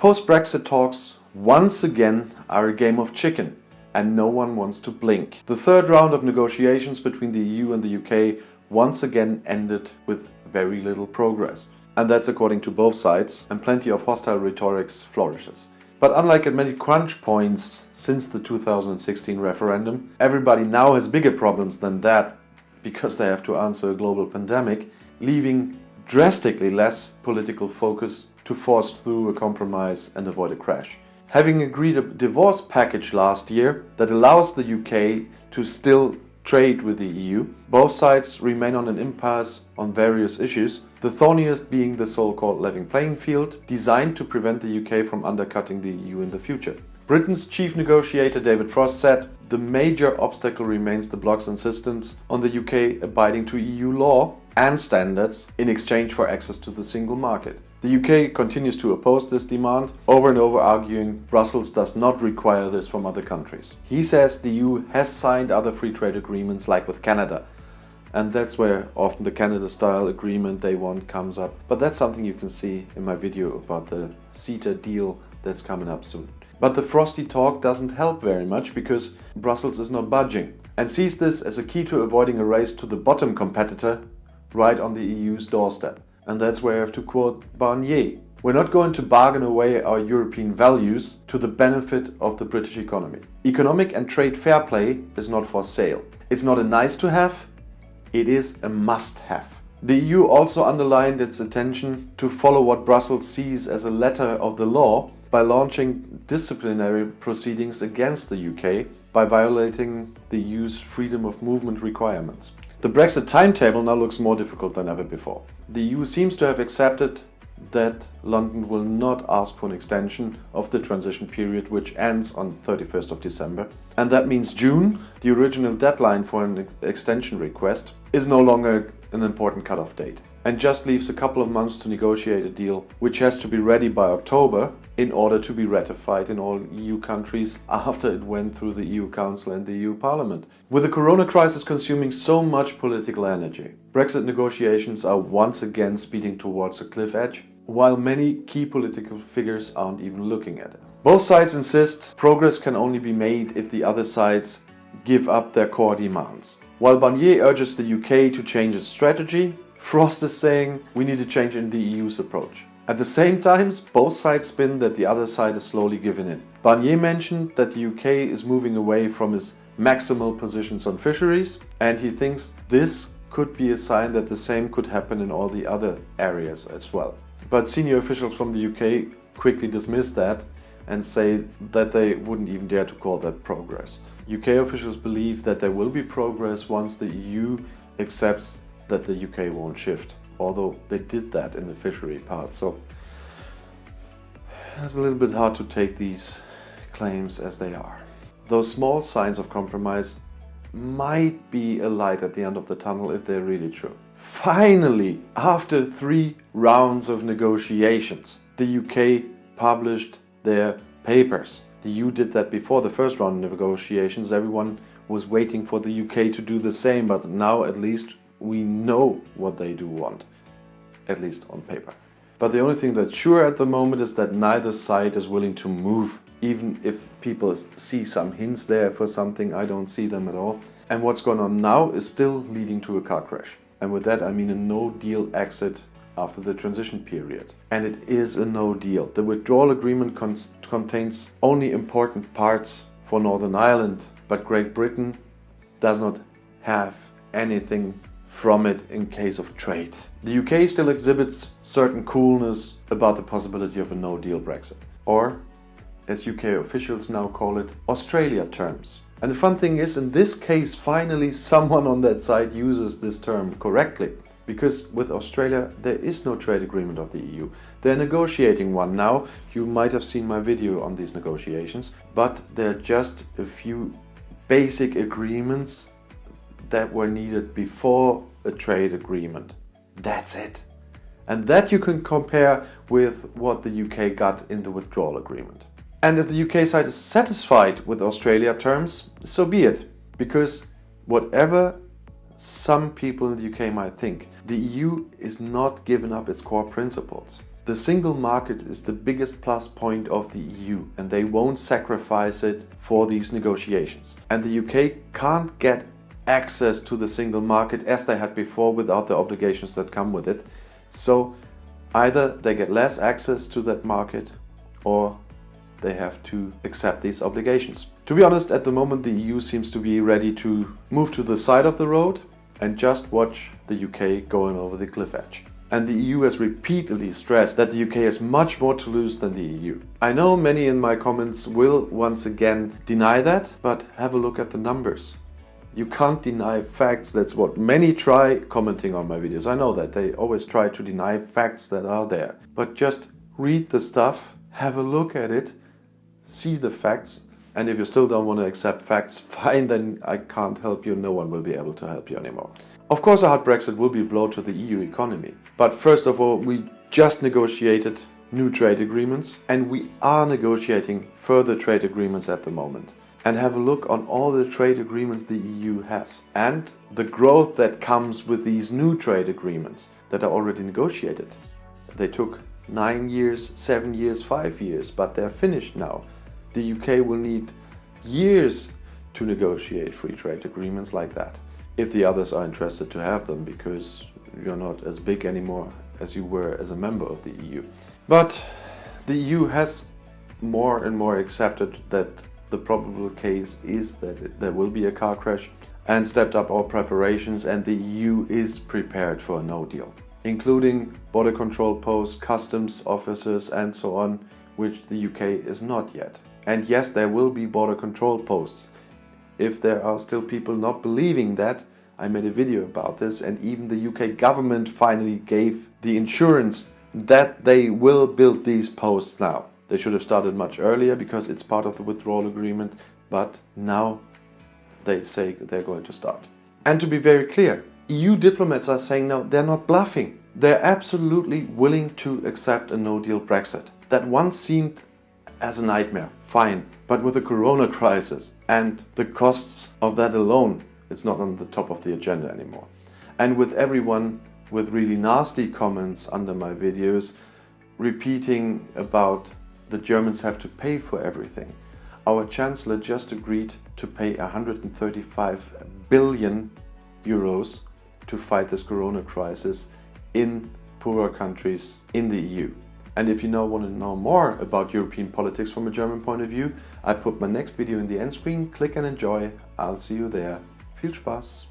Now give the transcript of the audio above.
Post-Brexit talks once again are a game of chicken, and no one wants to blink. The third round of negotiations between the EU and the UK once again ended with very little progress. And that's according to both sides, and plenty of hostile rhetorics flourishes. But unlike at many crunch points since the 2016 referendum, everybody now has bigger problems than that because they have to answer a global pandemic, leaving drastically less political focus to force through a compromise and avoid a crash. Having agreed a divorce package last year that allows the UK to still trade with the EU, both sides remain on an impasse on various issues, the thorniest being the so-called level playing field, designed to prevent the UK from undercutting the EU in the future. Britain's chief negotiator David Frost said the major obstacle remains the bloc's insistence on the UK abiding to EU law and standards in exchange for access to the single market. The UK continues to oppose this demand, over and over arguing Brussels does not require this from other countries. He says the EU has signed other free trade agreements like with Canada, and that's where often the Canada-style agreement they want comes up. But that's something you can see in my video about the CETA deal that's coming up soon. But the frosty talk doesn't help very much because Brussels is not budging and sees this as a key to avoiding a race to the bottom competitor right on the EU's doorstep. And that's where I have to quote Barnier. We're not going to bargain away our European values to the benefit of the British economy. Economic and trade fair play is not for sale. It's not a nice to have, it is a must have. The EU also underlined its intention to follow what Brussels sees as a letter of the law by launching disciplinary proceedings against the UK by violating the EU's freedom of movement requirements. The Brexit timetable now looks more difficult than ever before. The EU seems to have accepted that London will not ask for an extension of the transition period, which ends on 31st of December. And that means June, the original deadline for an extension request, is no longer an important cutoff date, and just leaves a couple of months to negotiate a deal which has to be ready by October in order to be ratified in all EU countries after it went through the EU Council and the EU Parliament. With the corona crisis consuming so much political energy, Brexit negotiations are once again speeding towards a cliff edge, while many key political figures aren't even looking at it. Both sides insist progress can only be made if the other sides give up their core demands. While Barnier urges the UK to change its strategy, Frost is saying we need a change in the EU's approach. At the same time, both sides spin that the other side is slowly giving in. Barnier mentioned that the UK is moving away from its maximal positions on fisheries, and he thinks this could be a sign that the same could happen in all the other areas as well. But senior officials from the UK quickly dismiss that and say that they wouldn't even dare to call that progress. UK officials believe that there will be progress once the EU accepts that the UK won't shift, although they did that in the fishery part, so it's a little bit hard to take these claims as they are. Those small signs of compromise might be a light at the end of the tunnel if they're really true. Finally, after 3 rounds of negotiations, the UK published their papers. The EU did that before the first round of negotiations. Everyone was waiting for the UK to do the same, but now at least we know what they do want, at least on paper. But the only thing that's sure at the moment is that neither side is willing to move, even if people see some hints there for something. I don't see them at all. And what's going on now is still leading to a car crash. And with that I mean a no-deal exit after the transition period. And it is a no deal. The withdrawal agreement contains only important parts for Northern Ireland, but Great Britain does not have anything from it in case of trade. The UK still exhibits certain coolness about the possibility of a no-deal Brexit, or as UK officials now call it, Australia terms. And the fun thing is, in this case, finally someone on that side uses this term correctly. Because with Australia, there is no trade agreement of the EU. They're negotiating one now. You might have seen my video on these negotiations, but they're just a few basic agreements that were needed before a trade agreement. That's it. And that you can compare with what the UK got in the withdrawal agreement. And if the UK side is satisfied with Australia terms, so be it. Because whatever some people in the UK might think, the EU is not giving up its core principles. The single market is the biggest plus point of the EU, and they won't sacrifice it for these negotiations. And the UK can't get access to the single market as they had before without the obligations that come with it. So either they get less access to that market or they have to accept these obligations. To be honest, at the moment the EU seems to be ready to move to the side of the road and just watch the UK going over the cliff edge. And the EU has repeatedly stressed that the UK has much more to lose than the EU. I know many in my comments will once again deny that, but have a look at the numbers. You can't deny facts. That's what many try commenting on my videos. I know that they always try to deny facts that are there. But just read the stuff, have a look at it, see the facts, and if you still don't want to accept facts, fine, then I can't help you. No one will be able to help you anymore. Of course, a hard Brexit will be a blow to the EU economy. But first of all, we just negotiated new trade agreements, and we are negotiating further trade agreements at the moment. And have a look on all the trade agreements the EU has and the growth that comes with these new trade agreements that are already negotiated. They took 9 years, 7 years, 5 years, but they're finished now. The UK will need years to negotiate free trade agreements like that, if the others are interested to have them, because you're not as big anymore as you were as a member of the EU. But the EU has more and more accepted that the probable case is that there will be a car crash and stepped up all preparations, and the EU is prepared for a no deal, including border control posts, customs officers and so on, which the UK is not yet. And yes, there will be border control posts. If there are still people not believing that, I made a video about this, and even the UK government finally gave the insurance that they will build these posts now. They should have started much earlier because it's part of the withdrawal agreement, but now they say they're going to start. And to be very clear, EU diplomats are saying no, they're not bluffing. They're absolutely willing to accept a no-deal Brexit. That once seemed as a nightmare, fine, but with the corona crisis and the costs of that alone, it's not on the top of the agenda anymore. And with everyone with really nasty comments under my videos repeating about the Germans have to pay for everything. Our Chancellor just agreed to pay 135 billion euros to fight this corona crisis in poorer countries in the EU. And if you now want to know more about European politics from a German point of view, I put my next video in the end screen. Click and enjoy. I'll see you there. Viel Spaß!